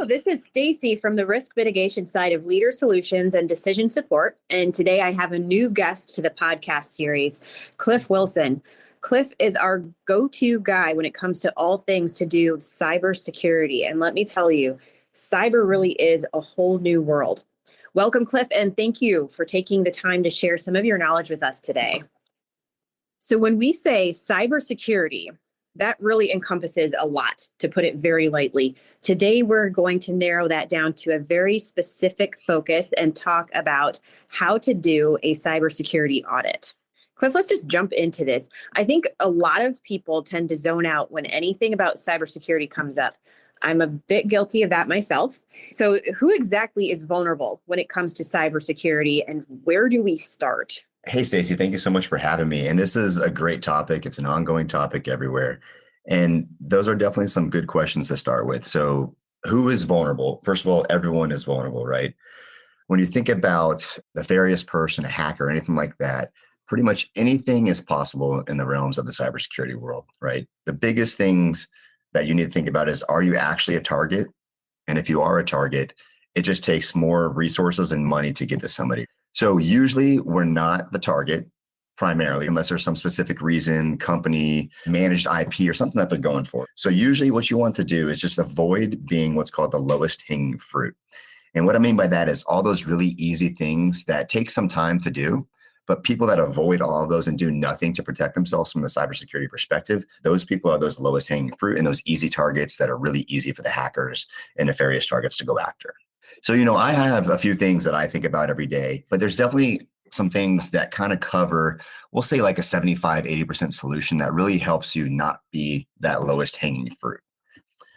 This is Stacy from the risk mitigation side of Leader Solutions and Decision Support. And today I have a new guest to the podcast series, Cliff Wilson. Cliff is our go-to guy when it comes to all things to do with cybersecurity. And let me tell you, cyber really is a whole new world. Welcome, Cliff, and thank you for taking the time to share some of your knowledge with us today. So when we say cybersecurity, that really encompasses a lot, to put it very lightly. Today, we're going to narrow that down to a very specific focus and talk about how to do a cybersecurity audit. Cliff, let's just jump into this. I think a lot of people tend to zone out when anything about cybersecurity comes up. I'm a bit guilty of that myself. So who exactly is vulnerable when it comes to cybersecurity, and where do we start? Hey, Stacy, thank you so much for having me. And this is a great topic. It's an ongoing topic everywhere. And those are definitely some good questions to start with. So who is vulnerable? First of all, everyone is vulnerable, right? When you think about a nefarious person, a hacker, anything like that, pretty much anything is possible in the realms of the cybersecurity world, right? The biggest things that you need to think about is, are you actually a target? And if you are a target, it just takes more resources and money to get to somebody. So usually we're not the target primarily, unless there's some specific reason, company, managed IP or something that they're going for. So usually what you want to do is just avoid being what's called the lowest hanging fruit. And what I mean by that is all those really easy things that take some time to do, but people that avoid all of those and do nothing to protect themselves from a cybersecurity perspective, those people are those lowest hanging fruit and those easy targets that are really easy for the hackers and nefarious targets to go after. So, I have a few things that I think about every day, but there's definitely some things that kind of cover, we'll say like a 75, 80% solution that really helps you not be that lowest hanging fruit.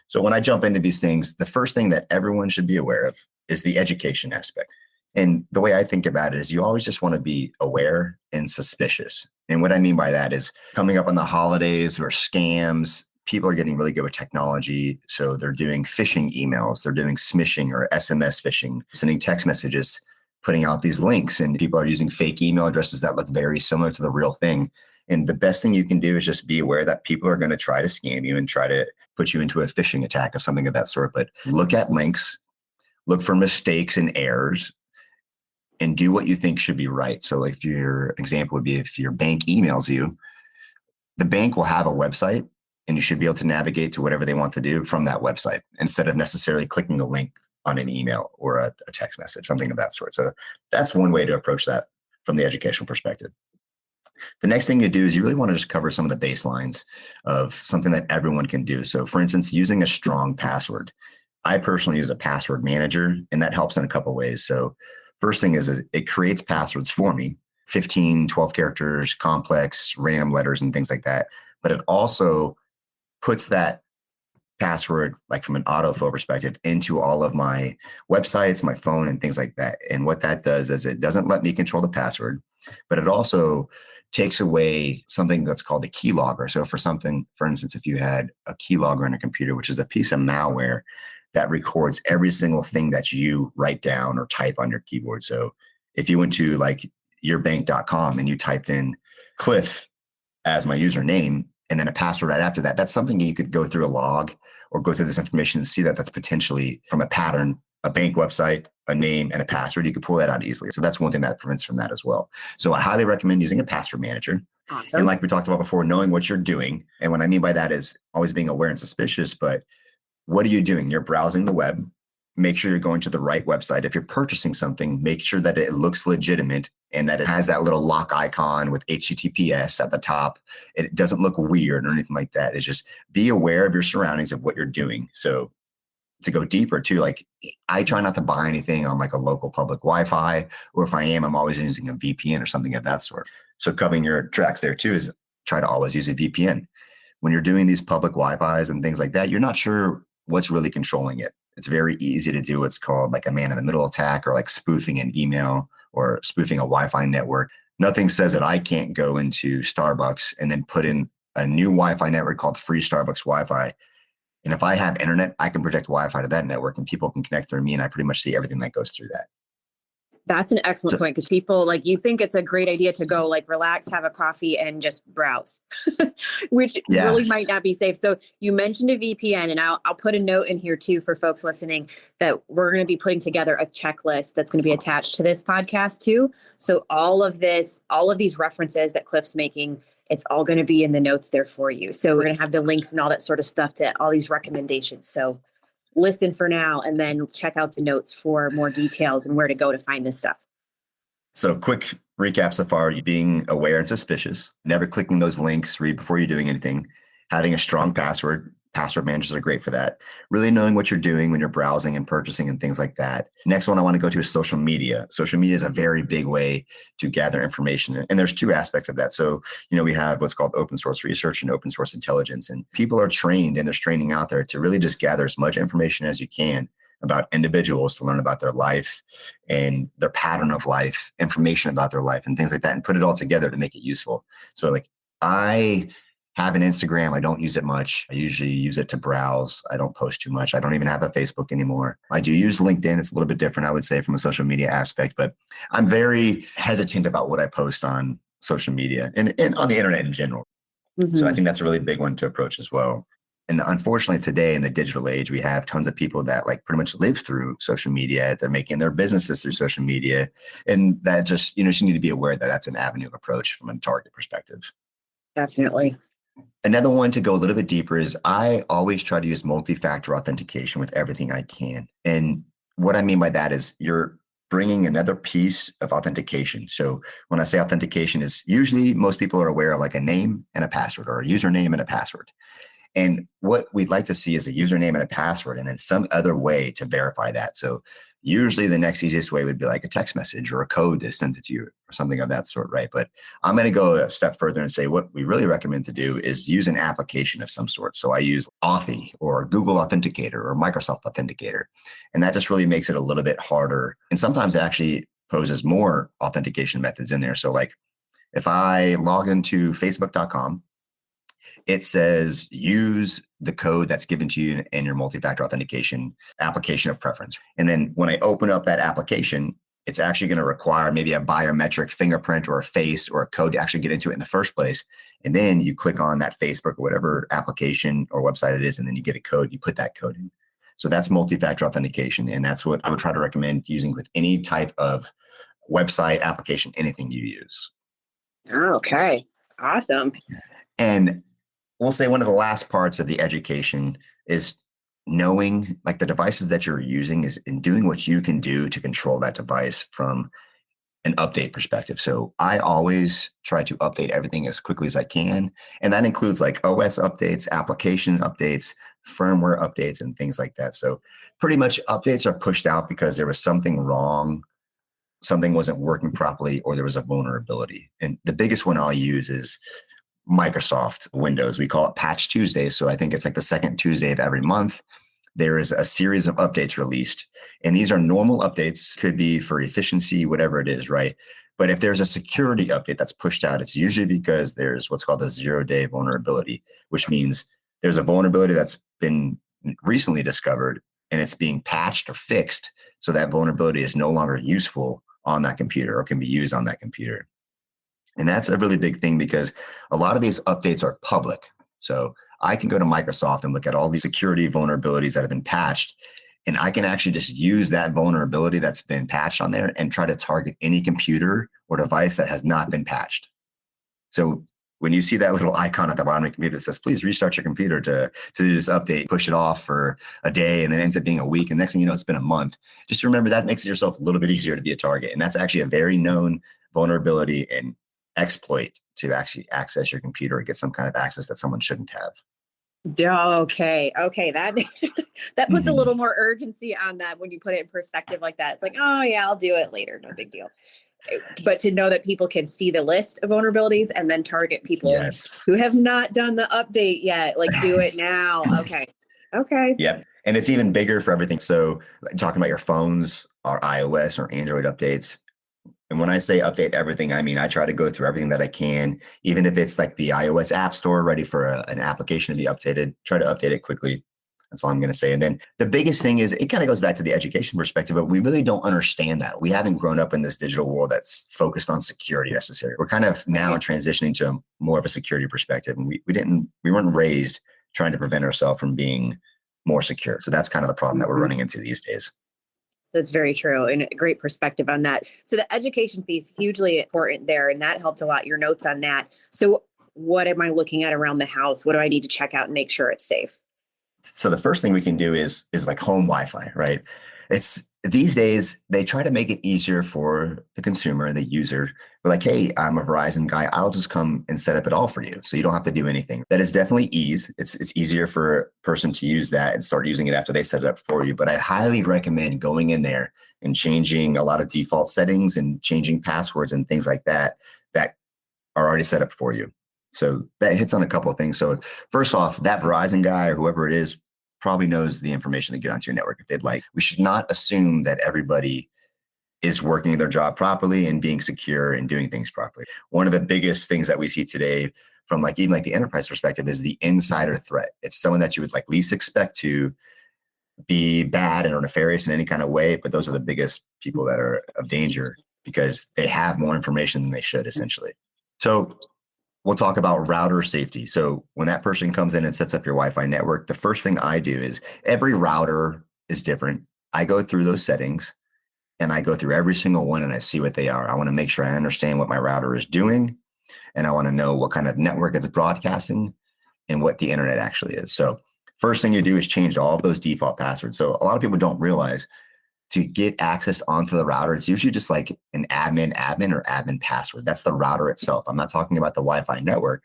So when I jump into these things, the first thing that everyone should be aware of is the education aspect. And the way I think about it is you always just want to be aware and suspicious. And what I mean by that is coming up on the holidays or scams, people are getting really good with technology. So they're doing phishing emails, they're doing smishing or SMS phishing, sending text messages, putting out these links, and people are using fake email addresses that look very similar to the real thing. And the best thing you can do is just be aware that people are going to try to scam you and try to put you into a phishing attack of something of that sort. But look at links, look for mistakes and errors, and do what you think should be right. So like your example would be if your bank emails you, the bank will have a website, and you should be able to navigate to whatever they want to do from that website instead of necessarily clicking a link on an email or a text message, something of that sort. So that's one way to approach that from the educational perspective. The next thing you do is you really want to just cover some of the baselines of something that everyone can do. So for instance, using a strong password. I personally use a password manager, and that helps in a couple of ways. So first thing is it creates passwords for me, 15, 12 characters, complex, random letters, and things like that. But it also puts that password, like from an autofill perspective, into all of my websites, my phone, and things like that. And what that does is it doesn't let me control the password, but it also takes away something that's called the keylogger. So for instance, if you had a keylogger in a computer, which is a piece of malware that records every single thing that you write down or type on your keyboard. So if you went to like yourbank.com and you typed in Cliff as my username, and then a password right after that, that's something you could go through a log or go through this information and see that that's potentially from a pattern, a bank website, a name, and a password. You could pull that out easily. So that's one thing that prevents from that as well. So I highly recommend using a password manager. Awesome. And like we talked about before, knowing what you're doing. And what I mean by that is always being aware and suspicious, but what are you doing? You're browsing the web. Make sure you're going to the right website. If you're purchasing something, make sure that it looks legitimate and that it has that little lock icon with HTTPS at the top. It doesn't look weird or anything like that. It's just be aware of your surroundings, of what you're doing. So to go deeper too, like I try not to buy anything on like a local public Wi-Fi, or if I am, I'm always using a VPN or something of that sort. So covering your tracks there too is try to always use a VPN. When you're doing these public Wi-Fis and things like that, you're not sure what's really controlling it. It's very easy to do what's called like a man-in-the-middle attack, or like spoofing an email or spoofing a Wi-Fi network. Nothing says that I can't go into Starbucks and then put in a new Wi-Fi network called free Starbucks Wi-Fi. And if I have internet, I can project Wi-Fi to that network and people can connect through me, and I pretty much see everything that goes through that. That's an excellent point, because people, like, you think it's a great idea to go like relax, have a coffee and just browse, which really might not be safe. So you mentioned a VPN, and I'll put a note in here too for folks listening that we're going to be putting together a checklist that's going to be attached to this podcast too. So all of these references that Cliff's making, it's all going to be in the notes there for you. So we're going to have the links and all that sort of stuff to all these recommendations. So listen for now, and then check out the notes for more details and where to go to find this stuff. So quick recap so far: you being aware and suspicious, never clicking those links, read before you're doing anything, having a strong password. Password managers are great for that. Really knowing what you're doing when you're browsing and purchasing and things like that. Next one I want to go to is social media. Social media is a very big way to gather information. And there's two aspects of that. So, we have what's called open source research and open source intelligence. And people are trained, and there's training out there to really just gather as much information as you can about individuals, to learn about their life and their pattern of life, information about their life and things like that, and put it all together to make it useful. So like, I have an Instagram. I don't use it much. I usually use it to browse. I don't post too much. I don't even have a Facebook anymore. I do use LinkedIn. It's a little bit different, I would say, from a social media aspect, but I'm very hesitant about what I post on social media and on the internet in general. Mm-hmm. So I think that's a really big one to approach as well. And unfortunately, today in the digital age, we have tons of people that like pretty much live through social media. They're making their businesses through social media. And that just, you need to be aware that that's an avenue of approach from a target perspective. Definitely. Another one to go a little bit deeper is I always try to use multi-factor authentication with everything I can. And what I mean by that is you're bringing another piece of authentication. So when I say authentication, is usually most people are aware of like a name and a password, or a username and a password. And what we'd like to see is a username and a password, and then some other way to verify that. So usually the next easiest way would be like a text message or a code to send it to you or something of that sort, right? But I'm going to go a step further and say what we really recommend to do is use an application of some sort. So I use Authy or Google Authenticator or Microsoft Authenticator. And that just really makes it a little bit harder. And sometimes it actually poses more authentication methods in there. So like if I log into facebook.com, it says use the code that's given to you in your multi-factor authentication application of preference. And then when I open up that application, it's actually going to require maybe a biometric fingerprint or a face or a code to actually get into it in the first place. And then you click on that Facebook or whatever application or website it is, and then you get a code, you put that code in. So that's multi-factor authentication. And that's what I would try to recommend using with any type of website, application, anything you use. Okay, awesome. And we'll say one of the last parts of the education is knowing like the devices that you're using is in doing what you can do to control that device from an update perspective. So I always try to update everything as quickly as I can. And that includes like OS updates, application updates, firmware updates, and things like that. So pretty much updates are pushed out because there was something wrong, something wasn't working properly, or there was a vulnerability. And the biggest one I'll use is Microsoft Windows. We call it Patch Tuesday. So I think it's like the second Tuesday of every month. There is a series of updates released. And these are normal updates, could be for efficiency, whatever it is, right? But if there's a security update that's pushed out, it's usually because there's what's called a 0-day vulnerability, which means there's a vulnerability that's been recently discovered and it's being patched or fixed. So that vulnerability is no longer useful on that computer or can be used on that computer. And that's a really big thing because a lot of these updates are public. So I can go to Microsoft and look at all these security vulnerabilities that have been patched, and I can actually just use that vulnerability that's been patched on there and try to target any computer or device that has not been patched. So when you see that little icon at the bottom of the computer that says, please restart your computer to do this update, push it off for a day, and then it ends up being a week. And next thing you know, it's been a month. Just remember that makes it yourself a little bit easier to be a target. And that's actually a very known vulnerability and exploit to actually access your computer or get some kind of access that someone shouldn't have. Okay. That that puts a little more urgency on that when you put it in perspective like that. It's like, oh yeah, I'll do it later. No big deal. But to know that people can see the list of vulnerabilities and then target people who have not done the update yet, like do it now. Okay. Yep. And it's even bigger for everything. So talking about your phones, our iOS or Android updates. And when I say update everything, I mean, I try to go through everything that I can, even if it's like the iOS App Store ready for an application to be updated, try to update it quickly. That's all I'm going to say. And then the biggest thing is it kind of goes back to the education perspective, but we really don't understand that. We haven't grown up in this digital world that's focused on security necessarily. We're kind of now transitioning to more of a security perspective. And we weren't raised trying to prevent ourselves from being more secure. So that's kind of the problem that we're running into these days. That's very true, and a great perspective on that. So the education piece, hugely important there, and that helped a lot. Your notes on that. So what am I looking at around the house? What do I need to check out and make sure it's safe? So the first thing we can do is like home Wi-Fi, right? It's these days they try to make it easier for the consumer, the user. We're like, hey, I'm a Verizon guy. I'll just come and set up it all for you, so you don't have to do anything. That is definitely ease. It's easier for a person to use that and start using it after they set it up for you. But I highly recommend going in there and changing a lot of default settings and changing passwords and things like that that are already set up for you. So that hits on a couple of things. So first off, that Verizon guy or whoever it is probably knows the information to get onto your network if they'd like. We should not assume that everybody is working their job properly and being secure and doing things properly. One of the biggest things that we see today from like even like the enterprise perspective is the insider threat. It's someone that you would like least expect to be bad or nefarious in any kind of way, but those are the biggest people that are of danger because they have more information than they should essentially. So we'll talk about router safety. So when that person comes in and sets up your Wi-Fi network, the first thing I do is every router is different. I go through those settings and I go through every single one and I see what they are. I want to make sure I understand what my router is doing. And I want to know what kind of network it's broadcasting and what the internet actually is. So first thing you do is change all of those default passwords. So a lot of people don't realize to get access onto the router, it's usually just like an admin or admin password. That's the router itself. I'm not talking about the Wi-Fi network,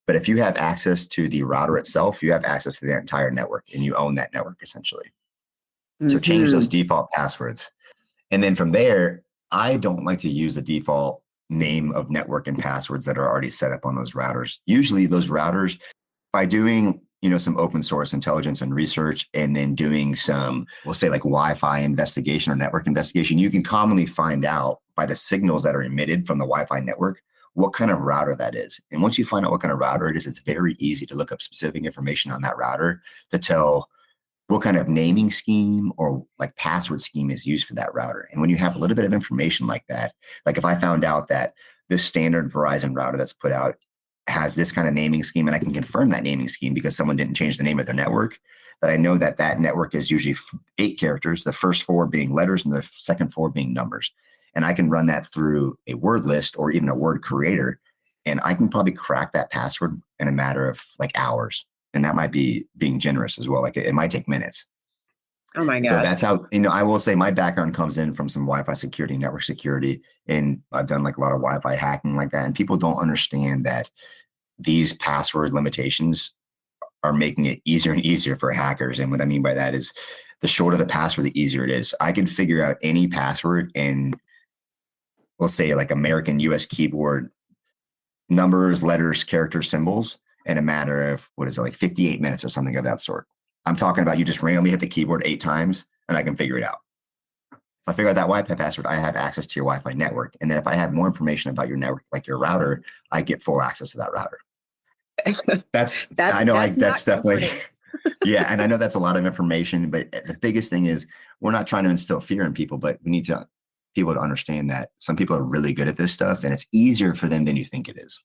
but if you have access to the router itself, you have access to the entire network and you own that network essentially. So change those default passwords. And then from there, I don't like to use the default name of network and passwords that are already set up on those routers. Usually those routers, by doing some open source intelligence and research, and then doing some, we'll say like Wi-Fi investigation or network investigation, you can commonly find out by the signals that are emitted from the Wi-Fi network, what kind of router that is. And once you find out what kind of router it is, it's very easy to look up specific information on that router to tell what kind of naming scheme or like password scheme is used for that router. And when you have a little bit of information like that, like if I found out that this standard Verizon router that's put out has this kind of naming scheme, and I can confirm that naming scheme because someone didn't change the name of their network, that I know that that network is usually 8 characters, the first 4 being letters and the second 4 being numbers. And I can run that through a word list or even a word creator, and I can probably crack that password in a matter of like hours. And that might be being generous as well. Like it might take minutes. Oh my gosh. So that's how, I will say my background comes in from some Wi-Fi security, network security, and I've done like a lot of Wi-Fi hacking like that. And people don't understand that these password limitations are making it easier and easier for hackers. And what I mean by that is the shorter the password, the easier it is. I can figure out any password in, let's say like American US keyboard, numbers, letters, characters, symbols in a matter of, like 58 minutes or something of that sort. I'm talking about you just randomly hit the keyboard 8 times and I can figure it out. If I figure out that Wi-Fi password, I have access to your Wi-Fi network. And then if I have more information about your network, like your router, I get full access to that router. That's definitely, yeah. And I know that's a lot of information, but the biggest thing is we're not trying to instill fear in people, but we need people to understand that some people are really good at this stuff and it's easier for them than you think it is.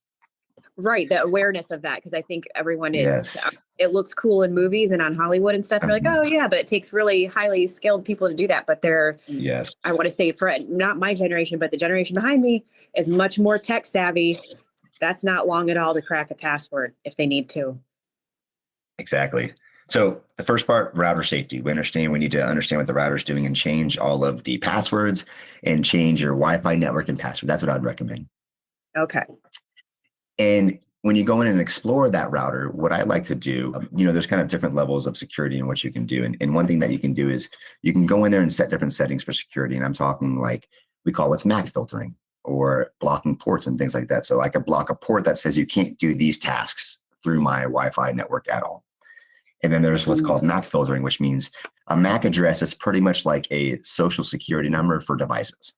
Right. The awareness of that. Cause I think everyone is, Yes. It looks cool in movies and on Hollywood and stuff. You're like, oh yeah, but it takes really highly skilled people to do that. But Yes. I want to say for not my generation, but the generation behind me is much more tech savvy. That's not long at all to crack a password if they need to. Exactly. So the first part, router safety. We need to understand what the router is doing and change all of the passwords and change your Wi-Fi network and password. That's what I'd recommend. Okay. And when you go in and explore that router, what I like to do, there's kind of different levels of security and what you can do. And one thing that you can do is you can go in there and set different settings for security. And I'm talking like we call it's MAC filtering or blocking ports and things like that. So I could block a port that says you can't do these tasks through my Wi-Fi network at all. And then there's what's called MAC filtering, which means a MAC address is pretty much like a social security number for devices.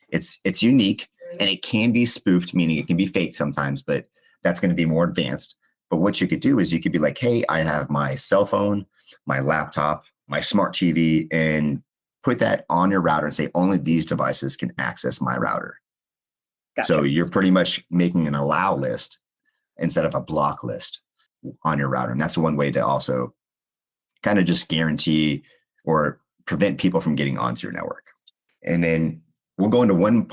It's unique and it can be spoofed, meaning it can be faked sometimes, but that's going to be more advanced. But what you could do is you could be like, hey, I have my cell phone, my laptop, my smart TV, and put that on your router and say only these devices can access my router. Gotcha. So you're pretty much making an allow list instead of a block list on your router. And that's one way to also kind of just guarantee or prevent people from getting onto your network. And then we'll go into one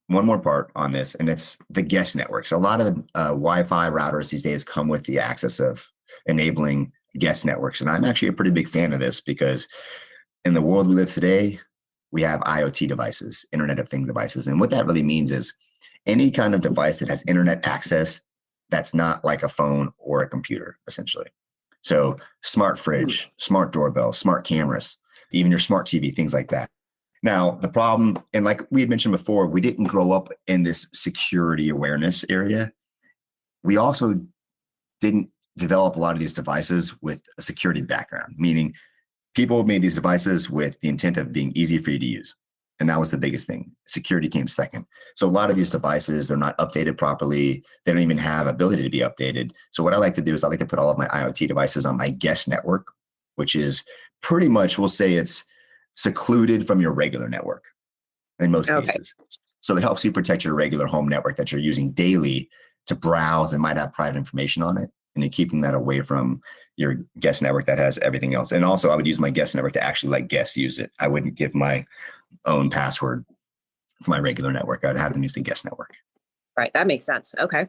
more part on this, and it's the guest network. So a lot of the Wi-Fi routers these days come with the access of enabling guest networks. And I'm actually a pretty big fan of this because in the world we live today, we have IoT devices, Internet of Things devices. And what that really means is any kind of device that has internet access that's not like a phone or a computer, essentially. So smart fridge, smart doorbell, smart cameras, even your smart TV, things like that. Now, the problem, and like we had mentioned before, we didn't grow up in this security awareness area. We also didn't develop a lot of these devices with a security background, meaning people made these devices with the intent of being easy for you to use. And that was the biggest thing. Security came second. So a lot of these devices, they're not updated properly. They don't even have ability to be updated. So what I like to do is I like to put all of my IoT devices on my guest network, which is pretty much, we'll say it's secluded from your regular network in most cases. So it helps you protect your regular home network that you're using daily to browse and might have private information on it. And you're keeping that away from your guest network that has everything else. And also I would use my guest network to actually let guests use it. I wouldn't give my own password for my regular network. I'd have them use the guest network. Right. That makes sense. Okay.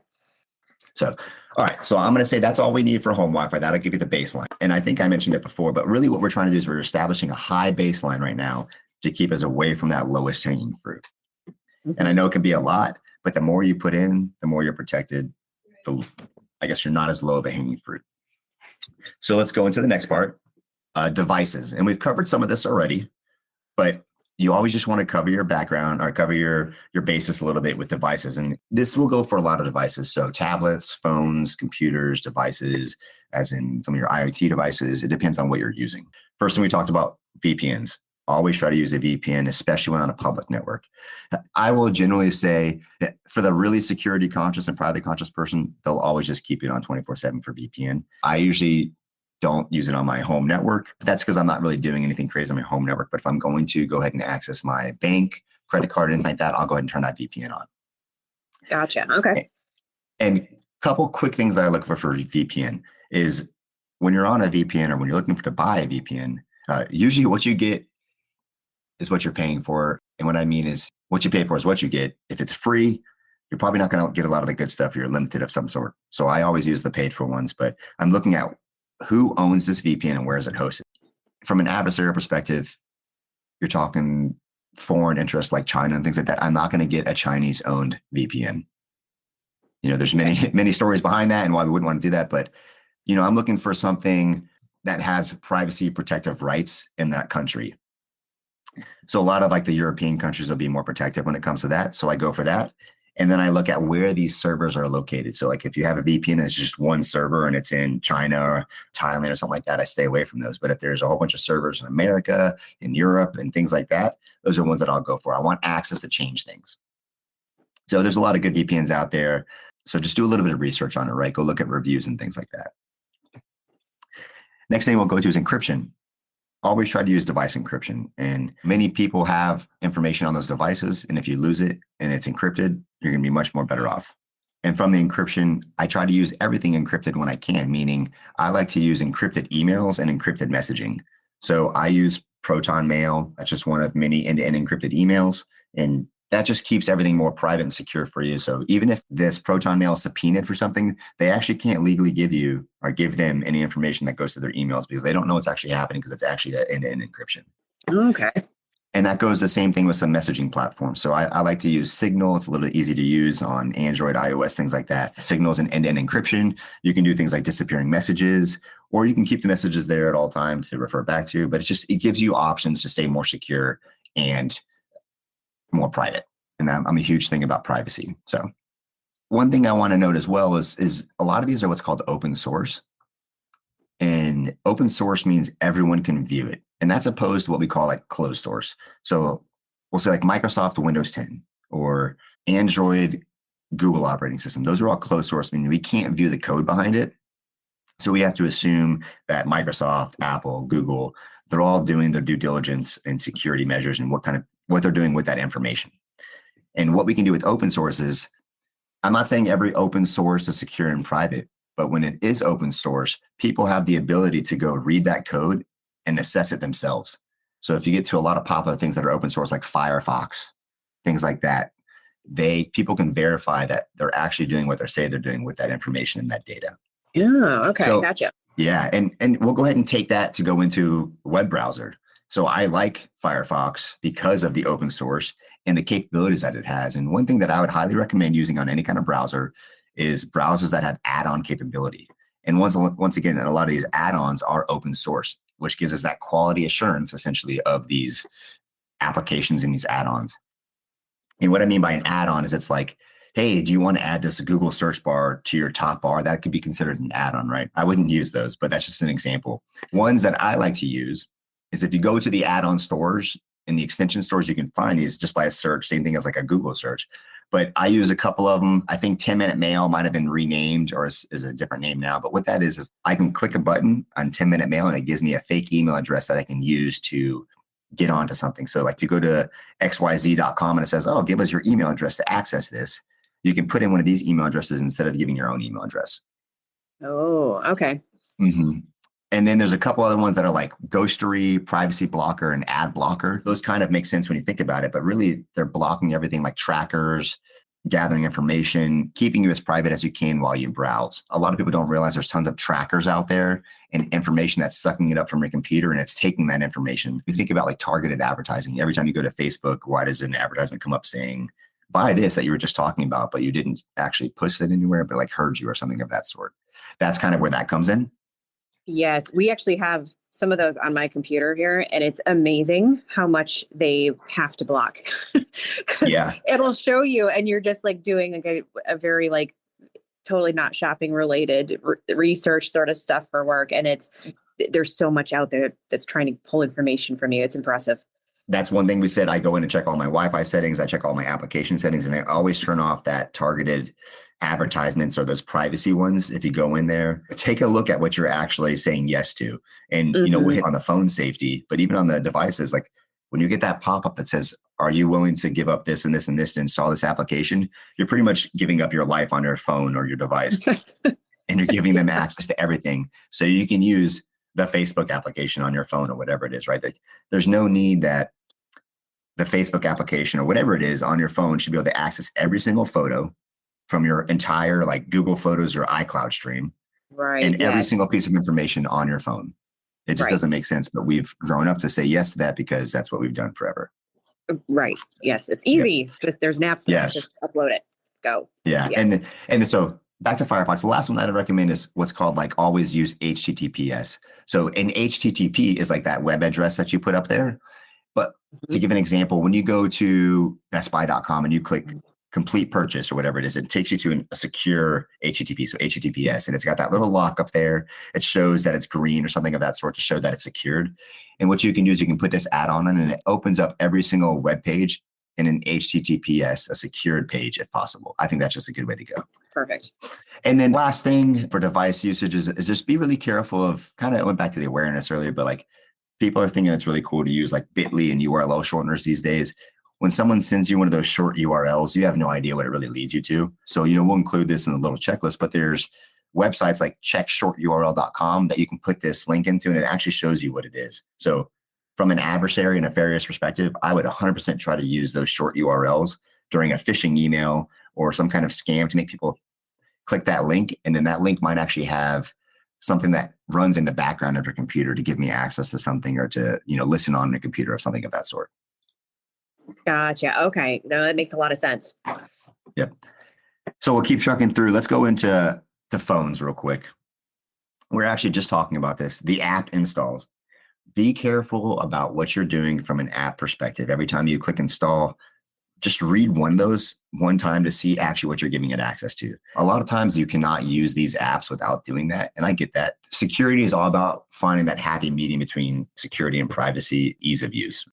So, all right. So I'm going to say that's all we need for home Wi-Fi. That'll give you the baseline. And I think I mentioned it before, but really what we're trying to do is we're establishing a high baseline right now to keep us away from that lowest hanging fruit. And I know it can be a lot, but the more you put in, the more you're protected. I guess you're not as low of a hanging fruit. So let's go into the next part, devices. And we've covered some of this already, but you always just want to cover your background or cover your basis a little bit with devices. And this will go for a lot of devices. So tablets, phones, computers, devices, as in some of your IoT devices. It depends on what you're using. First thing we talked about, VPNs. Always try to use a VPN, especially when on a public network. I will generally say that for the really security conscious and privacy conscious person, they'll always just keep it on 24/7 for VPN. I usually don't use it on my home network. But that's because I'm not really doing anything crazy on my home network. But if I'm going to go ahead and access my bank, credit card, anything like that, I'll go ahead and turn that VPN on. Gotcha. Okay. And a couple quick things that I look for VPN is when you're on a VPN or when you're looking to buy a VPN, usually what you get is what you're paying for. And what I mean is what you pay for is what you get. If it's free, you're probably not going to get a lot of the good stuff. You're limited of some sort. So I always use the paid for ones, but I'm looking at who owns this VPN and where is it hosted. From an adversarial perspective, you're talking foreign interests like China and things like that. I'm not going to get a Chinese owned VPN. You know, there's many stories behind that and why we wouldn't want to do that. But, you know, I'm looking for something that has privacy protective rights in that country. So a lot of like the European countries will be more protective when it comes to that. So I go for that. And then I look at where these servers are located. So like if you have a VPN and it's just one server and it's in China or Thailand or something like that, I stay away from those. But if there's a whole bunch of servers in America, in Europe and things like that, those are ones that I'll go for. I want access to change things. So there's a lot of good VPNs out there. So just do a little bit of research on it, right? Go look at reviews and things like that. Next thing we'll go to is encryption. Always try to use device encryption. And many people have information on those devices. And if you lose it and it's encrypted, you're going to be much more better off. And from the encryption, I try to use everything encrypted when I can, meaning I like to use encrypted emails and encrypted messaging. So I use Proton Mail. That's just one of many end-to-end encrypted emails. And that just keeps everything more private and secure for you. So even if this Proton Mail is subpoenaed for something, they actually can't legally give you or give them any information that goes to their emails because they don't know what's actually happening because it's actually that end-to-end encryption. Okay. And that goes the same thing with some messaging platforms. So I like to use Signal. It's a little easy to use on Android, iOS, things like that. Signal's an end-to-end encryption. You can do things like disappearing messages, or you can keep the messages there at all times to refer back to, but it gives you options to stay more secure and more private. And I'm a huge thing about privacy. So one thing I want to note as well is a lot of these are what's called open source. And open source means everyone can view it. And that's opposed to what we call like closed source. So we'll say like Microsoft Windows 10 or Android Google operating system. Those are all closed source, meaning we can't view the code behind it. So we have to assume that Microsoft, Apple, Google, they're all doing their due diligence and security measures and what they're doing with that information. And what we can do with open source is, I'm not saying every open source is secure and private, but when it is open source, people have the ability to go read that code and assess it themselves. So if you get to a lot of popular things that are open source, like Firefox, things like that, people can verify that they're actually doing what they say they're doing with that information and that data. Yeah. Okay. So, Gotcha. yeah. And we'll go ahead and take that to go into a web browser. So I like Firefox because of the open source and the capabilities that it has. And one thing that I would highly recommend using on any kind of browser is browsers that have add-on capability. And once again, a lot of these add-ons are open source, which gives us that quality assurance essentially of these applications and these add-ons. And what I mean by an add-on is it's like, hey, do you want to add this Google search bar to your top bar? That could be considered an add-on, right? I wouldn't use those, but that's just an example. Ones that I like to use is if you go to the add-on stores and the extension stores, you can find these just by a search, same thing as like a Google search. But I use a couple of them. I think 10-minute mail might have been renamed or is a different name now. But what that is I can click a button on 10-minute mail and it gives me a fake email address that I can use to get onto something. So like if you go to xyz.com and it says, oh, give us your email address to access this, you can put in one of these email addresses instead of giving your own email address. Oh, okay. Mm-hmm. And then there's a couple other ones that are like Ghostery, Privacy Blocker, and Ad Blocker. Those kind of make sense when you think about it, but really they're blocking everything like trackers, gathering information, keeping you as private as you can while you browse. A lot of people don't realize there's tons of trackers out there and information that's sucking it up from your computer and it's taking that information. You think about like targeted advertising. Every time you go to Facebook, why does an advertisement come up saying, buy this that you were just talking about, but you didn't actually push it anywhere, but like heard you or something of that sort. That's kind of where that comes in. Yes, we actually have some of those on my computer here, and it's amazing how much they have to block. Yeah. It'll show you, and you're just like doing a very like totally not shopping related research sort of stuff for work. And there's so much out there that's trying to pull information from you. It's impressive. That's one thing we said. I go in and check all my Wi-Fi settings. I check all my application settings, and I always turn off that targeted advertisements or those privacy ones. If you go in there, take a look at what you're actually saying yes to. And, we'll hit on the phone safety, but even on the devices, like when you get that pop-up that says, are you willing to give up this and this and this to install this application? You're pretty much giving up your life on your phone or your device and you're giving them access to everything. So you can use the Facebook application on your phone or whatever it is, right? Like, there's no need that the Facebook application or whatever it is on your phone should be able to access every single photo from your entire like Google Photos or iCloud stream, right? And every single piece of information on your phone. It just doesn't make sense, but we've grown up to say yes to that because that's what we've done forever. Right. Yes. It's easy. Just there's an app. Yes. Just upload it. Go. Yeah. Yes. And so back to Firefox, the last one that I recommend is what's called like always use HTTPS. So an HTTP is like that web address that you put up there. But to give an example, when you go to bestbuy.com and you click complete purchase or whatever it is, it takes you to a secure HTTP, so HTTPS, and it's got that little lock up there. It shows that it's green or something of that sort to show that it's secured. And what you can do is you can put this add-on in and it opens up every single web page in an HTTPS, a secured page if possible. I think that's just a good way to go. Perfect. And then last thing for device usage is just be really careful of, kind of went back to the awareness earlier, but like people are thinking it's really cool to use like Bitly and URL shorteners these days. When someone sends you one of those short URLs, you have no idea what it really leads you to. So, we'll include this in the little checklist, but there's websites like checkshorturl.com that you can put this link into, and it actually shows you what it is. So from an adversary and nefarious perspective, I would 100% try to use those short URLs during a phishing email or some kind of scam to make people click that link. And then that link might actually have something that runs in the background of your computer to give me access to something or to, listen on your computer or something of that sort. Gotcha. Okay. No, that makes a lot of sense. Yep. So we'll keep trucking through. Let's go into the phones real quick. We're actually just talking about this, the app installs. Be careful about what you're doing from an app perspective. Every time you click install, just read one of those one time to see actually what you're giving it access to. A lot of times you cannot use these apps without doing that. And I get that. Security is all about finding that happy medium between security and privacy, ease of use.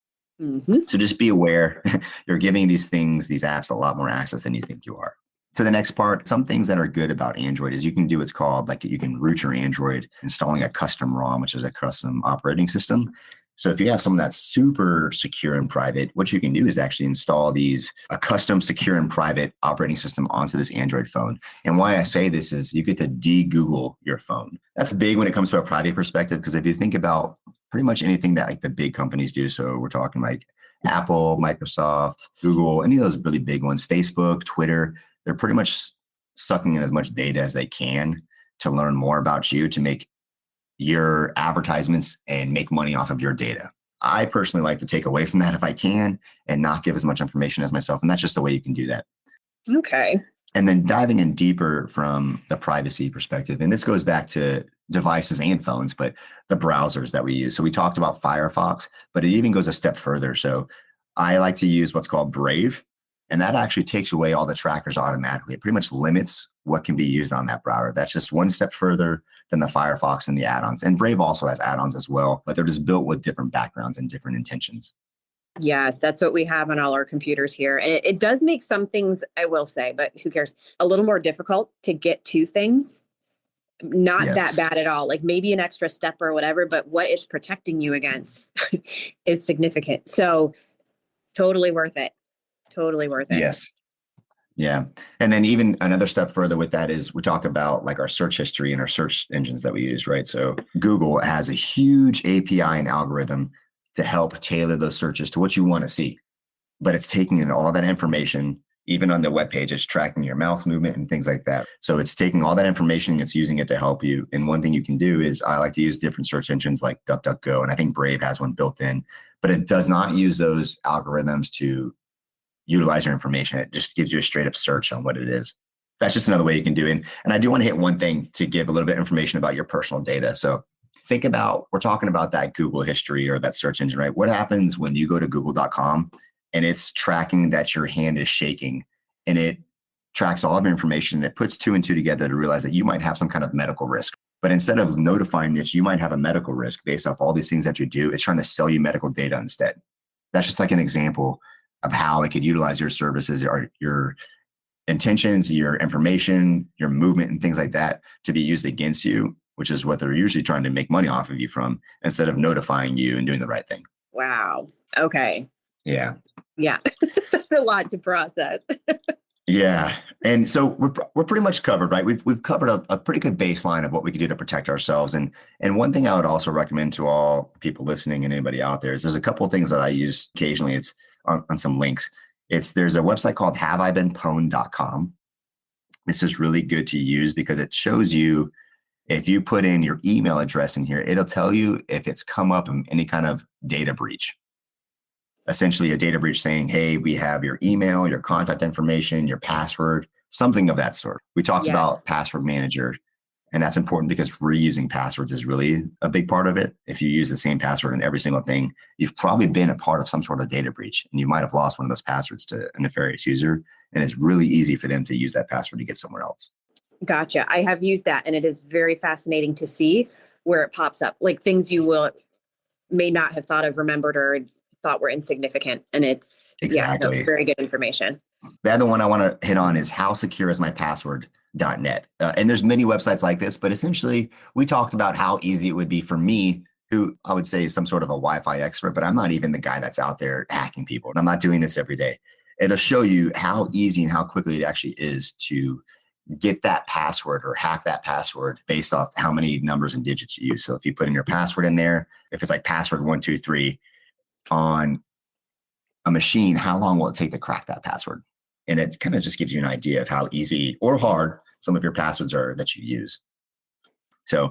So just be aware you're giving these apps a lot more access than you think you are. To the next part, some things that are good about Android is you can do what's called like you can root your Android installing a custom ROM, which is a custom operating system. So if you have something that's super secure and private, what you can do is actually install a custom secure and private operating system onto this Android phone. And why I say this is you get to de-Google your phone. That's big when it comes to a private perspective, because if you think about pretty much anything that like the big companies do, so we're talking like Apple, Microsoft, Google, any of those really big ones, Facebook, Twitter, they're pretty much sucking in as much data as they can to learn more about you, to make your advertisements and make money off of your data. I personally like to take away from that if I can and not give as much information as myself. And that's just the way you can do that. Okay. And then diving in deeper from the privacy perspective, and this goes back to devices and phones, but the browsers that we use. So we talked about Firefox, but it even goes a step further. So I like to use what's called Brave, and that actually takes away all the trackers automatically. It pretty much limits what can be used on that browser. That's just one step further than the Firefox and the add-ons. And Brave also has add-ons as well, but they're just built with different backgrounds and different intentions. Yes, that's what we have on all our computers here. And it does make some things, I will say, but who cares, a little more difficult to get to things. Not Yes. that bad at all. Like maybe an extra step or whatever, but what it's protecting you against is significant. So totally worth it. Totally worth it. Yes. Yeah. And then even another step further with that is we talk about like our search history and our search engines that we use, right? So Google has a huge API and algorithm to help tailor those searches to what you want to see. But it's taking in all that information, even on the web page, it's tracking your mouse movement and things like that. So it's taking all that information and it's using it to help you. And one thing you can do is I like to use different search engines like DuckDuckGo, and I think Brave has one built in, but it does not use those algorithms to utilize your information. It just gives you a straight up search on what it is. That's just another way you can do it. And I do want to hit one thing to give a little bit of information about your personal data. So think about, we're talking about that Google history or that search engine, right? What happens when you go to google.com and it's tracking that your hand is shaking and it tracks all of your information and it puts two and two together to realize that you might have some kind of medical risk. But instead of notifying that you might have a medical risk based off all these things that you do, it's trying to sell you medical data instead. That's just like an example of how it could utilize your services, your intentions, your information, your movement, and things like that to be used against you, which is what they're usually trying to make money off of you from, instead of notifying you and doing the right thing. Wow. Okay. Yeah. Yeah. That's a lot to process. Yeah. And so we're pretty much covered, right? We've covered a pretty good baseline of what we can do to protect ourselves. And one thing I would also recommend to all people listening and anybody out there is there's a couple of things that I use occasionally. It's on some links. There's a website called haveibeenpwned.com. This is really good to use because it shows you, if you put in your email address in here, it'll tell you if it's come up in any kind of data breach. Essentially a data breach saying, hey, we have your email, your contact information, your password, something of that sort. We talked about password manager, and that's important because reusing passwords is really a big part of it. If you use the same password in every single thing, you've probably been a part of some sort of data breach, and you might have lost one of those passwords to a nefarious user, and it's really easy for them to use that password to get somewhere else. Gotcha. I have used that, and it is very fascinating to see where it pops up, like things you may not have thought of, remembered, or thought were insignificant. And it's very good information. The other one I want to hit on is howsecureismypassword.net. And there's many websites like this, but essentially we talked about how easy it would be for me, who I would say is some sort of a Wi-Fi expert, but I'm not even the guy that's out there hacking people. And I'm not doing this every day. It'll show you how easy and how quickly it actually is to get that password or hack that password based off how many numbers and digits you use. So if you put in your password in there, if it's like password 123 on a machine, how long will it take to crack that password? And it kind of just gives you an idea of how easy or hard some of your passwords are that you use. So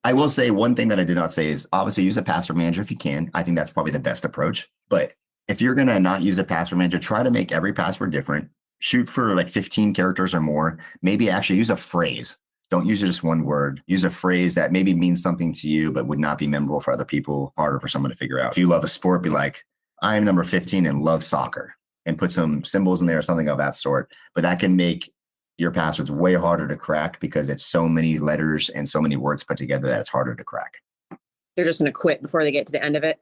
I will say one thing that I did not say is obviously use a password manager if you can. I think that's probably the best approach. But if you're going to not use a password manager, try to make every password different. Shoot for like 15 characters or more. Maybe actually use a phrase. Don't use just one word. Use a phrase that maybe means something to you, but would not be memorable for other people, harder for someone to figure out. If you love a sport, be like, I am number 15 and love soccer, and put some symbols in there or something of that sort. But that can make your passwords way harder to crack because it's so many letters and so many words put together that it's harder to crack. They're just going to quit before they get to the end of it.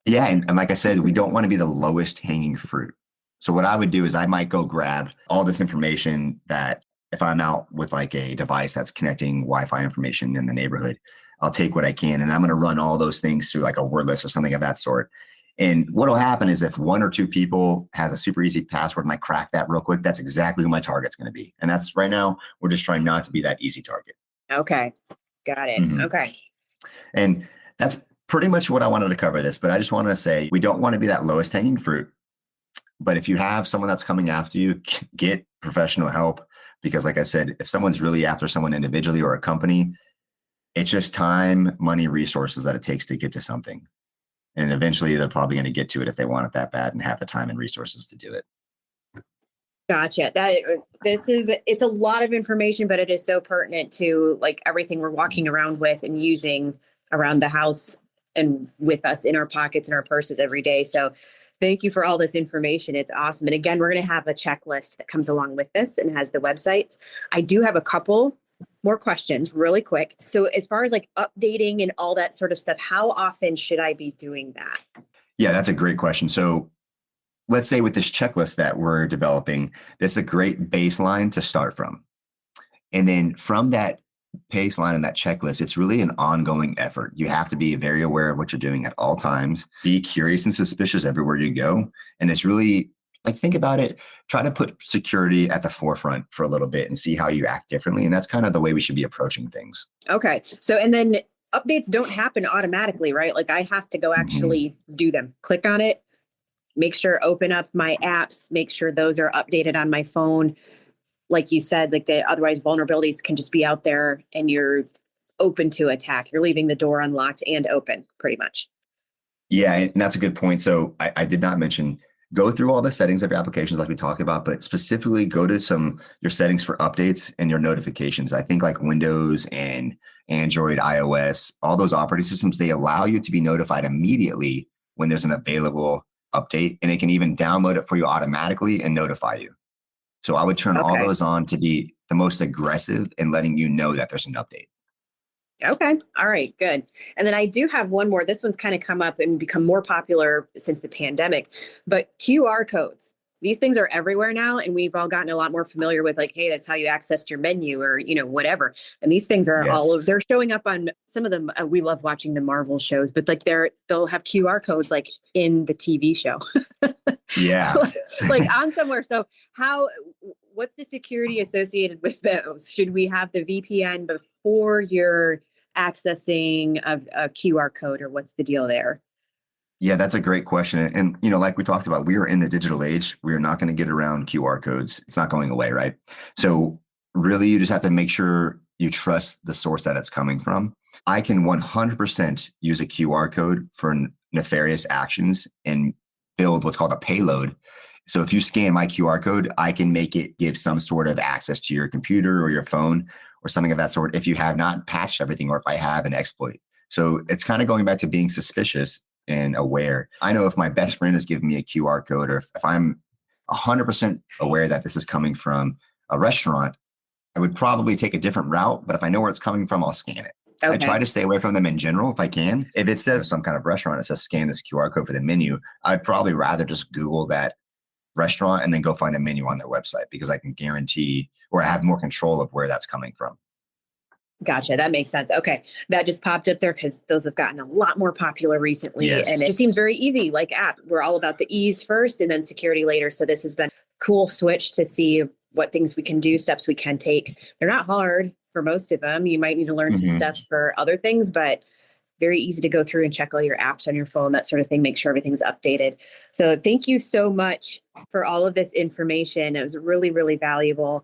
Yeah. And like I said, we don't want to be the lowest hanging fruit. So what I would do is I might go grab all this information that if I'm out with like a device that's connecting Wi-Fi information in the neighborhood, I'll take what I can and I'm going to run all those things through like a word list or something of that sort. And what'll happen is if one or two people have a super easy password and I crack that real quick, that's exactly who my target's going to be. And that's right now, we're just trying not to be that easy target. Okay. Got it. Okay. And that's pretty much what I wanted to cover this, but I just wanted to say, we don't want to be that lowest hanging fruit. But if you have someone that's coming after you, get professional help. Because like I said, if someone's really after someone individually or a company, it's just time, money, resources that it takes to get to something. And eventually they're probably going to get to it if they want it that bad and have the time and resources to do it. Gotcha. It's a lot of information, but it is so pertinent to like everything we're walking around with and using around the house and with us in our pockets and our purses every day. So thank you for all this information. It's awesome. And again, we're going to have a checklist that comes along with this and has the websites. I do have a couple more questions really quick. So as far as like updating and all that sort of stuff, how often should I be doing that? Yeah, that's a great question. So let's say with this checklist that we're developing, that's a great baseline to start from. And then from that baseline and that checklist, it's really an ongoing effort. You have to be very aware of what you're doing at all times, be curious and suspicious everywhere you go. And it's really like, think about it, try to put security at the forefront for a little bit and see how you act differently. And that's kind of the way we should be approaching things. Okay. So, and then updates don't happen automatically, right? Like I have to go actually do them, click on it, make sure, open up my apps, make sure those are updated on my phone. Like you said, like otherwise vulnerabilities can just be out there and you're open to attack. You're leaving the door unlocked and open pretty much. Yeah, and that's a good point. So I did not mention, go through all the settings of your applications like we talked about, but specifically go to your settings for updates and your notifications. I think like Windows and Android, iOS, all those operating systems, they allow you to be notified immediately when there's an available update, and it can even download it for you automatically and notify you. So I would turn all those on to be the most aggressive in letting you know that there's an update. Okay. All right. Good. And then I do have one more. This one's kind of come up and become more popular since the pandemic, but QR codes. These things are everywhere now. And we've all gotten a lot more familiar with like, hey, that's how you accessed your menu or, whatever. And these things are they're showing up on some of them. We love watching the Marvel shows, but like they'll have QR codes like in the TV show. Yeah. like on somewhere. So what's the security associated with those? Should we have the VPN before you're accessing a QR code, or what's the deal there? Yeah, that's a great question. And, like we talked about, we are in the digital age. We are not going to get around QR codes. It's not going away, right? So really, you just have to make sure you trust the source that it's coming from. I can 100% use a QR code for nefarious actions and build what's called a payload. So if you scan my QR code, I can make it give some sort of access to your computer or your phone or something of that sort if you have not patched everything or if I have an exploit. So it's kind of going back to being suspicious and aware. I know if my best friend is giving me a QR code, or if I'm 100% aware that this is coming from a restaurant, I would probably take a different route. But if I know where it's coming from, I'll scan it. Okay. I try to stay away from them in general if I can. If it says some kind of restaurant, it says scan this QR code for the menu, I'd probably rather just Google that restaurant and then go find a menu on their website, because I can guarantee or I have more control of where that's coming from. Gotcha. That makes sense. Okay. That just popped up there because those have gotten a lot more popular recently. Yes. And it just seems very easy, like app. We're all about the ease first and then security later. So this has been a cool switch to see what things we can do, steps we can take. They're not hard for most of them. You might need to learn some stuff for other things, but very easy to go through and check all your apps on your phone, that sort of thing, make sure everything's updated. So thank you so much for all of this information. It was really, really valuable.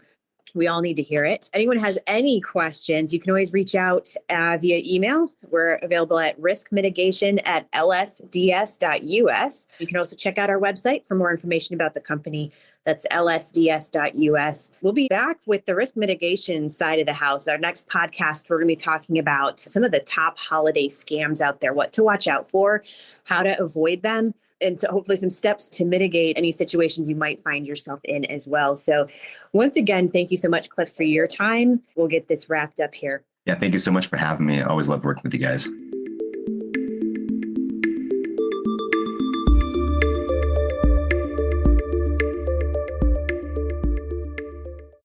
We all need to hear it. Anyone has any questions, you can always reach out via email. We're available at riskmitigation@lsds.us. You can also check out our website for more information about the company. That's lsds.us. We'll be back with the risk mitigation side of the house. Our next podcast, we're going to be talking about some of the top holiday scams out there, what to watch out for, how to avoid them, and so hopefully some steps to mitigate any situations you might find yourself in as well. So once again, thank you so much, Cliff, for your time. We'll get this wrapped up here. Yeah, thank you so much for having me. I always love working with you guys.